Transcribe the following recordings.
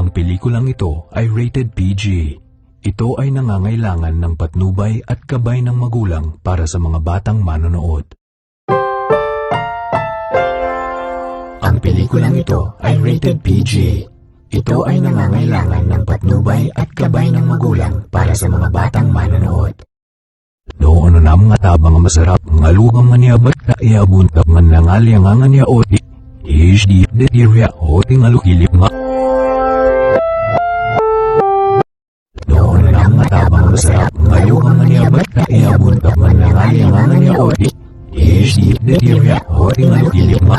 Ang pelikulang ito ay rated PG. Ito ay nangangailangan ng patnubay at gabay ng magulang para sa mga batang manonood. Ang pelikulang ito ay rated PG. Ito ay nangangailangan ng patnubay at gabay ng magulang para sa mga batang manonood. Noon na mga tabang masarap, ngalugang maniabat na iabuntap man nangali ang anganya o HD detirya o tingalukilip nga. Noon na mga tabang masarap, ngalugang maniabat na iabuntap man nangali ang anganya o HD detirya o tingalukilip nga.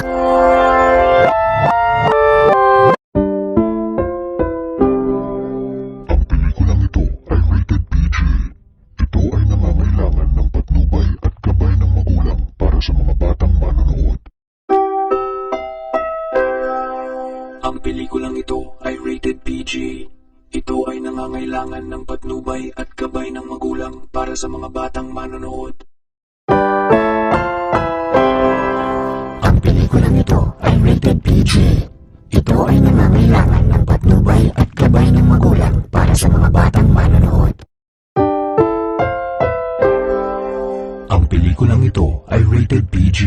Ang pelikulang ito ay rated PG. Ito ay nangangailangan ng patnubay at gabay ng magulang para sa mga batang manonood. Ang pelikulang ito ay rated PG. Ito ay nangangailangan ng patnubay at gabay ng magulang para sa mga batang manonood. Ang pelikulang ito ay rated PG.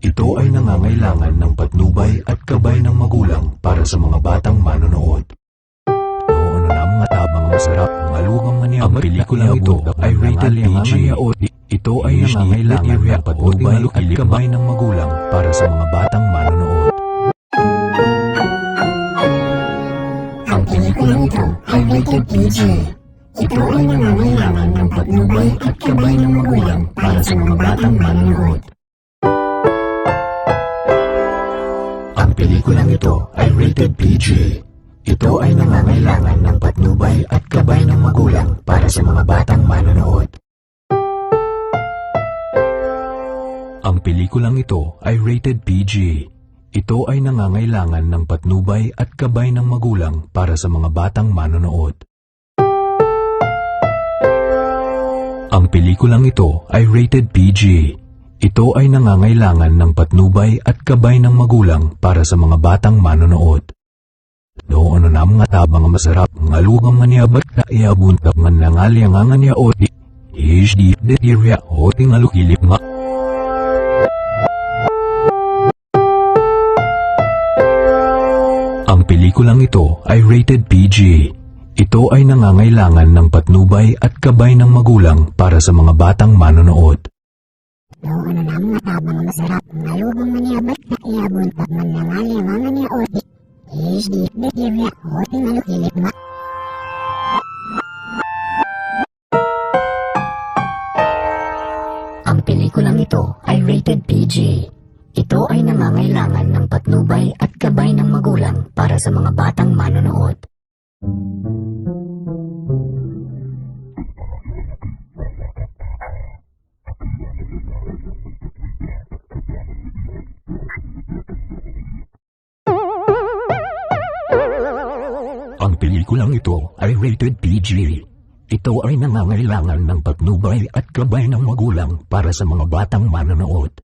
Ito ay nangangailangan ng patnubay at gabay ng magulang para sa mga batang manonood. Noon na mga tabang masarap, ngalugang maniabat. Ang pelikulang ito ay rated PG. Ito ay nangangailangan ng patnubay at gabay ng magulang para sa mga batang manonood. Ang pelikulang ito ay rated PG. Ito ay nangangailangan ng patnubay at gabay ng magulang para sa mga batang manonood. Ang pelikulang ito ay rated PG. Ito ay nangangailangan ng patnubay at gabay ng magulang para sa mga batang manonood. Ang pelikulang ito ay rated PG. Ito ay nangangailangan ng patnubay at gabay ng magulang para sa mga batang manonood. Ang pelikulang ito ay rated PG. Ito ay nangangailangan ng patnubay at gabay ng magulang para sa mga batang manonood. Noon na mga tabang masarap, ngalugang maniabat na iabuntap man nangali ang anganya o HD detirya o tingalukilip nga. Ang pelikulang ito ay rated PG. Ito ay nangangailangan ng patnubay at gabay ng magulang para sa mga batang manonood. Noon na mga tabang masarap, ngalugang maniabat na iabuntap man nangali ang anganya o HD detirya o tingalukilip nga. Ang pelikulang ito ay rated PG. Ito ay nangangailangan ng patnubay at gabay ng magulang para sa mga batang manonood. Ang pelikulang ito ay rated PG. Ito ay nangangailangan ng patnubay at gabay ng magulang para sa mga batang manonood.